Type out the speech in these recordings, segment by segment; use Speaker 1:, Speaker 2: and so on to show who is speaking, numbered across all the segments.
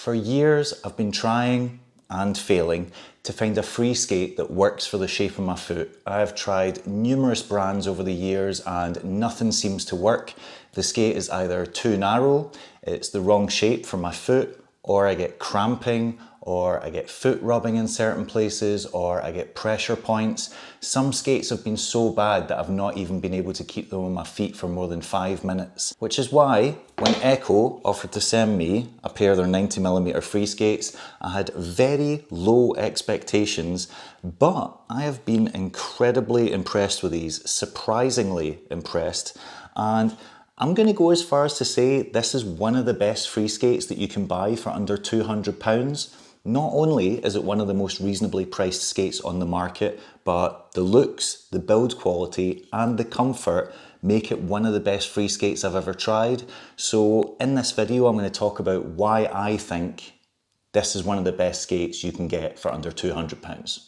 Speaker 1: For years, I've been trying and failing to find a free skate that works for the shape of my foot. I have tried numerous brands over the years and nothing seems to work. The skate is either too narrow, it's the wrong shape for my foot, or I get cramping, or I get foot rubbing in certain places, or I get pressure points. Some skates have been so bad that I've not even been able to keep them on my feet for more than 5 minutes. Which is why, when Echo offered to send me a pair of their 90mm free skates, I had very low expectations, but I have been incredibly impressed with these, surprisingly impressed. And I'm going to go as far as to say this is one of the best free skates that you can buy for under £200. Not only is it one of the most reasonably priced skates on the market, but the looks, the build quality and the comfort make it one of the best free skates I've ever tried. So in this video, I'm going to talk about why I think this is one of the best skates you can get for under £200.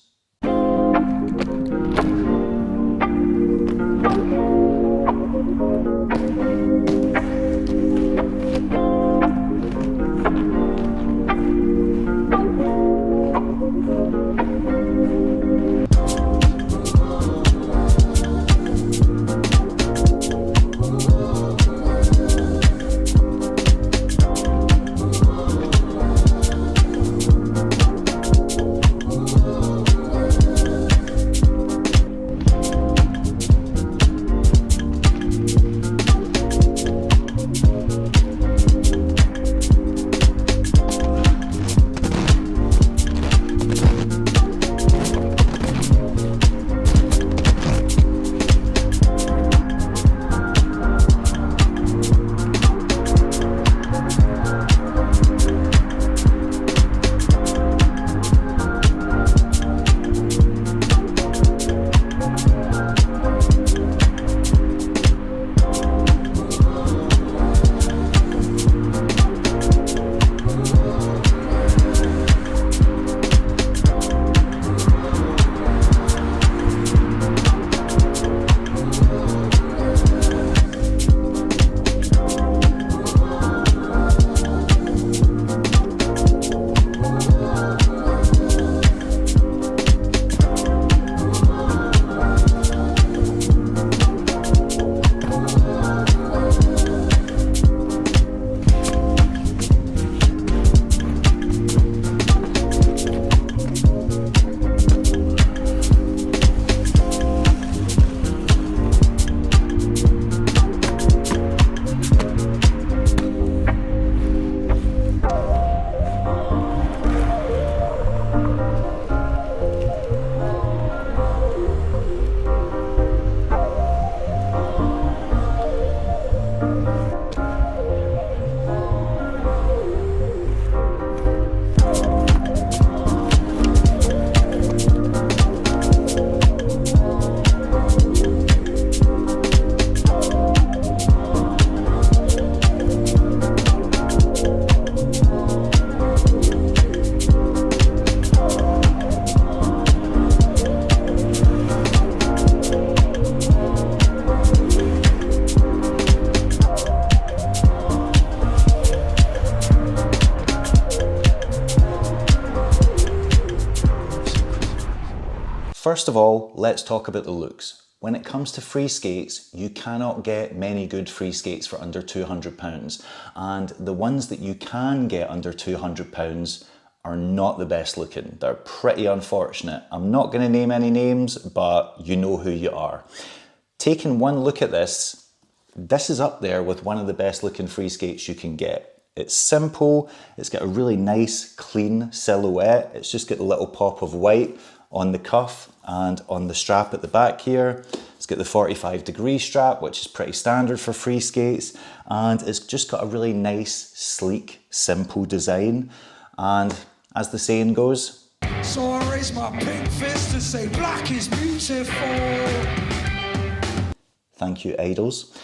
Speaker 1: First of all, let's talk about the looks. When it comes to free skates, you cannot get many good free skates for under £200, and the ones that you can get under £200 are not the best looking. They're pretty unfortunate. I'm not going to name any names, but you know who you are. Taking one look at this, this is up there with one of the best looking free skates you can get. It's simple, it's got a really nice clean silhouette, it's just got a little pop of white on the cuff and on the strap at the back here. It's got the 45-degree strap, which is pretty standard for free skates, and it's just got a really nice, sleek, simple design. And as the saying goes, so I raise my pink fist to say black is beautiful. Thank you, idols.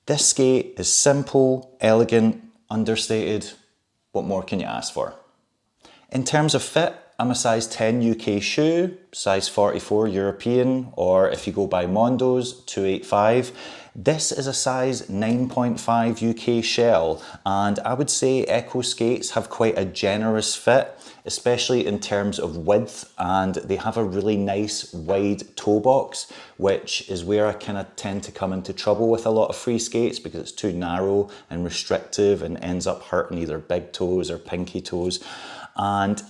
Speaker 1: This skate is simple, elegant, understated. What more can you ask for? In terms of fit, I'm a size 10 UK shoe, size 44 European, or if you go by Mondo's, 285. This is a size 9.5 UK shell, and I would say Echo skates have quite a generous fit, especially in terms of width, and they have a really nice wide toe box, which is where I kind of tend to come into trouble with a lot of free skates because it's too narrow and restrictive and ends up hurting either big toes or pinky toes. And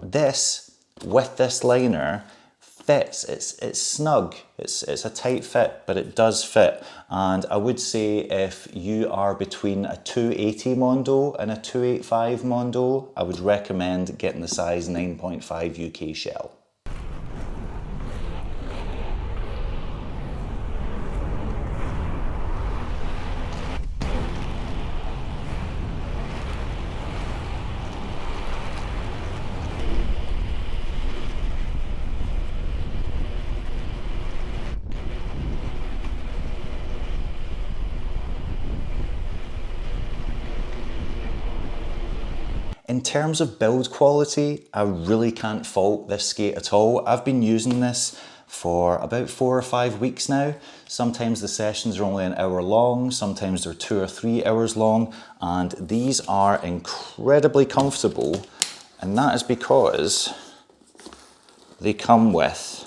Speaker 1: this, with this liner, fits. It's snug, it's a tight fit, but it does fit. And I would say if you are between a 280 Mondo and a 285 Mondo, I would recommend getting the size 9.5 UK shell. In terms of build quality, I really can't fault this skate at all. I've been using this for about 4 or 5 weeks now. Sometimes the sessions are only an hour long, sometimes they're 2 or 3 hours long, and these are incredibly comfortable, and that is because they come with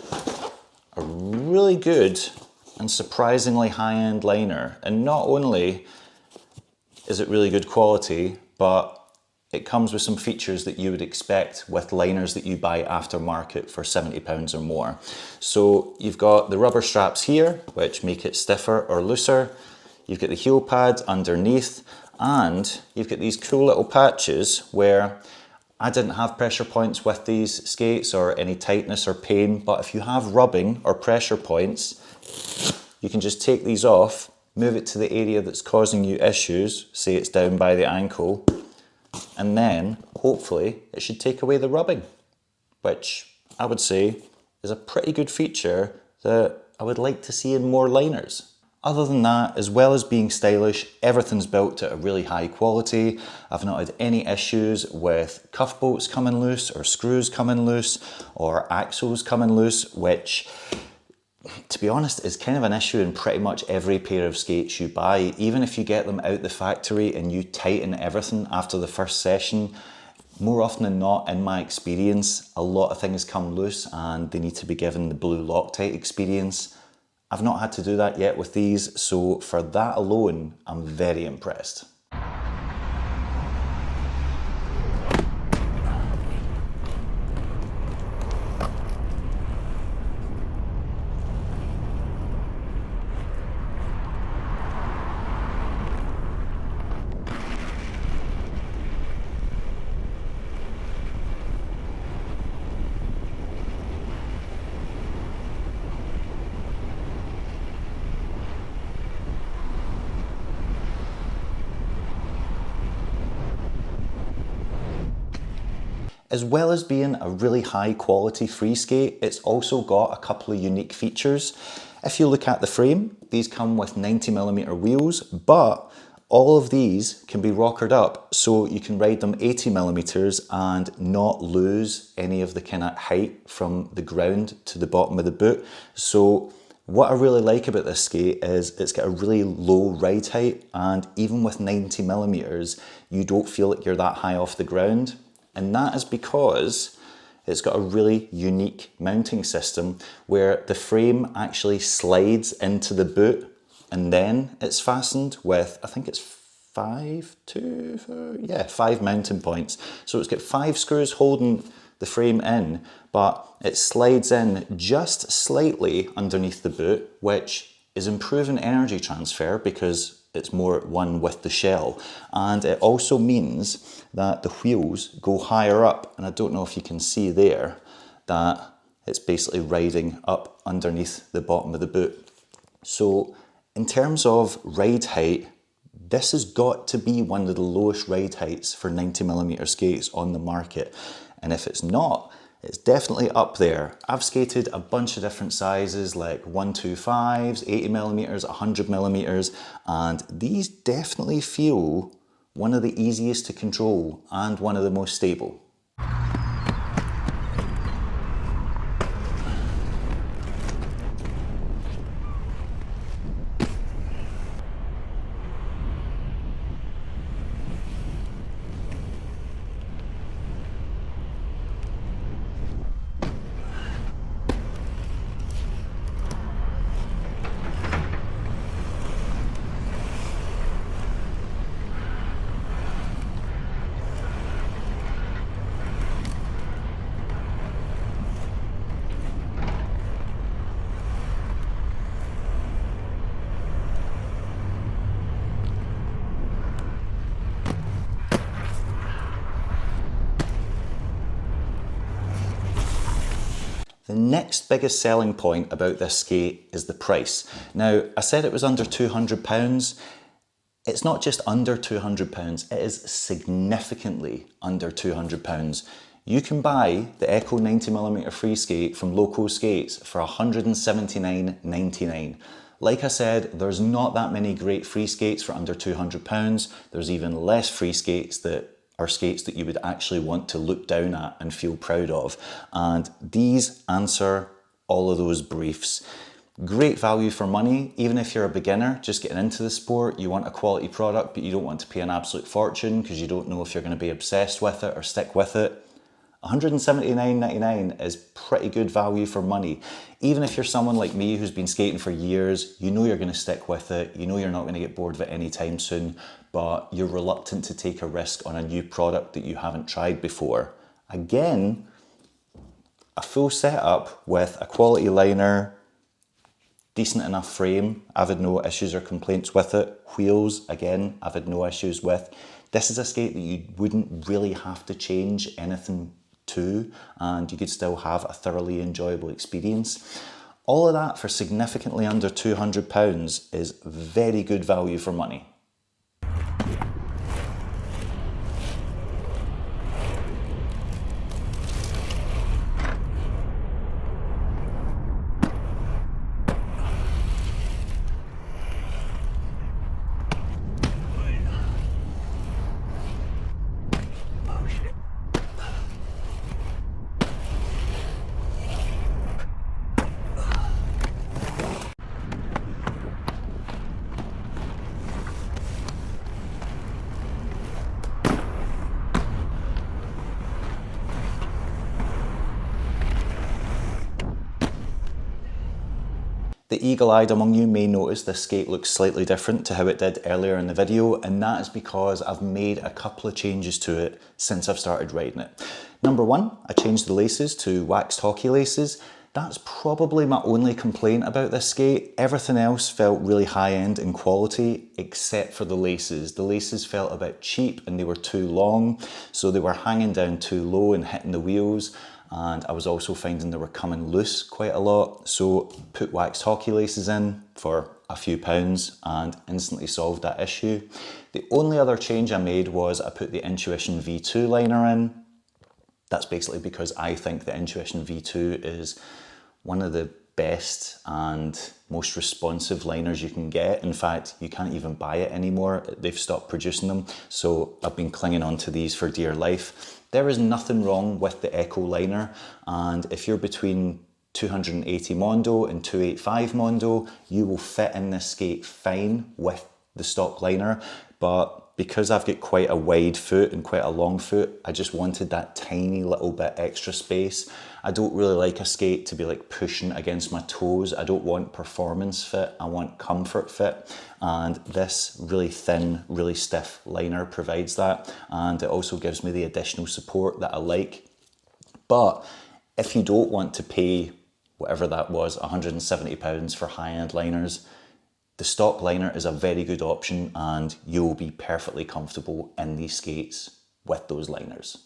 Speaker 1: a really good and surprisingly high-end liner. And not only is it really good quality, but it comes with some features that you would expect with liners that you buy aftermarket for £70 or more. So you've got the rubber straps here, which make it stiffer or looser. You've got the heel pad underneath, and you've got these cool little patches where I didn't have pressure points with these skates or any tightness or pain, but if you have rubbing or pressure points, you can just take these off, move it to the area that's causing you issues, say it's down by the ankle, and then hopefully it should take away the rubbing, which I would say is a pretty good feature that I would like to see in more liners. Other than that, as well as being stylish, everything's built to a really high quality. I've not had any issues with cuff bolts coming loose or screws coming loose or axles coming loose, which, to be honest, is kind of an issue in pretty much every pair of skates you buy. Even if you get them out the factory and you tighten everything after the first session, more often than not, in my experience, a lot of things come loose and they need to be given the blue Loctite experience. I've not had to do that yet with these, so for that alone, I'm very impressed. As well as being a really high quality free skate, it's also got a couple of unique features. If you look at the frame, these come with 90mm wheels, but all of these can be rockered up, so you can ride them 80mm and not lose any of the kind of height from the ground to the bottom of the boot. So what I really like about this skate is it's got a really low ride height, and even with 90mm, you don't feel like you're that high off the ground. And that is because it's got a really unique mounting system where the frame actually slides into the boot and then it's fastened with, I think it's 5 mounting points. So it's got 5 screws holding the frame in, but it slides in just slightly underneath the boot, which is improving energy transfer because it's more at one with the shell. And it also means that the wheels go higher up, and I don't know if you can see there that it's basically riding up underneath the bottom of the boot. So in terms of ride height, this has got to be one of the lowest ride heights for 90mm skates on the market. And if it's not, it's definitely up there. I've skated a bunch of different sizes like 125s, 80mm, 100mm, and these definitely feel one of the easiest to control and one of the most stable. The next biggest selling point about this skate is the price. Now, I said it was under £200. It's not just under £200, it is significantly under £200. You can buy the Echo 90mm free skate from Loco Skates for £179.99. Like I said, there's not that many great free skates for under £200. There's even less free skates that are skates that you would actually want to look down at and feel proud of. And these answer all of those briefs. Great value for money, even if you're a beginner just getting into the sport, you want a quality product but you don't want to pay an absolute fortune because you don't know if you're going to be obsessed with it or stick with it. £179.99 is pretty good value for money. Even if you're someone like me who's been skating for years, you know you're going to stick with it, you know you're not going to get bored of it anytime soon, but you're reluctant to take a risk on a new product that you haven't tried before. Again, a full setup with a quality liner, decent enough frame, I've had no issues or complaints with it. Wheels, again, I've had no issues with. This is a skate that you wouldn't really have to change anything to, and you could still have a thoroughly enjoyable experience. All of that for significantly under £200 is very good value for money. The eagle-eyed among you may notice this skate looks slightly different to how it did earlier in the video, and that is because I've made a couple of changes to it since I've started riding it. Number one, I changed the laces to waxed hockey laces. That's probably my only complaint about this skate. Everything else felt really high-end in quality, except for the laces. The laces felt a bit cheap and they were too long, so they were hanging down too low and hitting the wheels. And I was also finding they were coming loose quite a lot, so put waxed hockey laces in for a few pounds and instantly solved that issue. The only other change I made was I put the Intuition V2 liner in. That's basically because I think the Intuition V2 is one of the best and most responsive liners you can get. In fact, you can't even buy it anymore. They've stopped producing them, so I've been clinging on to these for dear life. There is nothing wrong with the Echo liner, and if you're between 280 Mondo and 285 Mondo, you will fit in this skate fine with the stock liner, but because I've got quite a wide foot and quite a long foot, I just wanted that tiny little bit extra space. I don't really like a skate to be like pushing against my toes. I don't want performance fit, I want comfort fit. And this really thin, really stiff liner provides that. And it also gives me the additional support that I like. But if you don't want to pay whatever that was, £170 for high-end liners, the stock liner is a very good option and you'll be perfectly comfortable in these skates with those liners.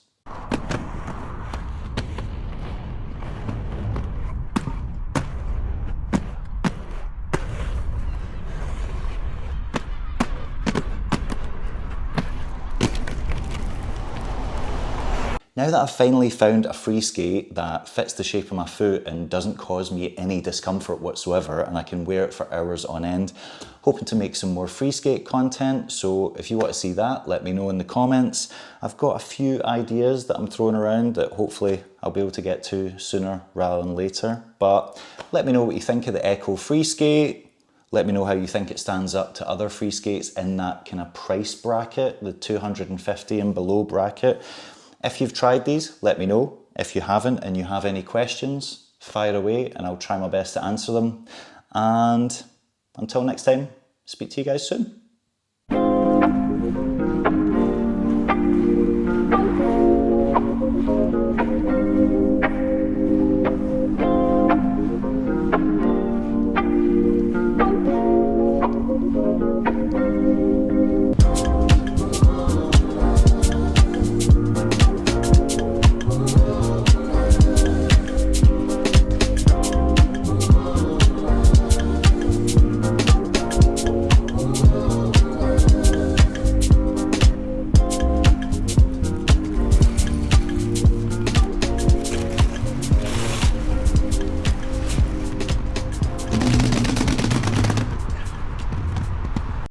Speaker 1: Now that I've finally found a free skate that fits the shape of my foot and doesn't cause me any discomfort whatsoever, and I can wear it for hours on end, hoping to make some more free skate content. So if you want to see that, let me know in the comments. I've got a few ideas that I'm throwing around that hopefully I'll be able to get to sooner rather than later. But let me know what you think of the Echo free skate. Let me know how you think it stands up to other free skates in that kind of price bracket, the 250 and below bracket. If you've tried these, let me know. If you haven't and you have any questions, fire away and I'll try my best to answer them. And until next time, speak to you guys soon.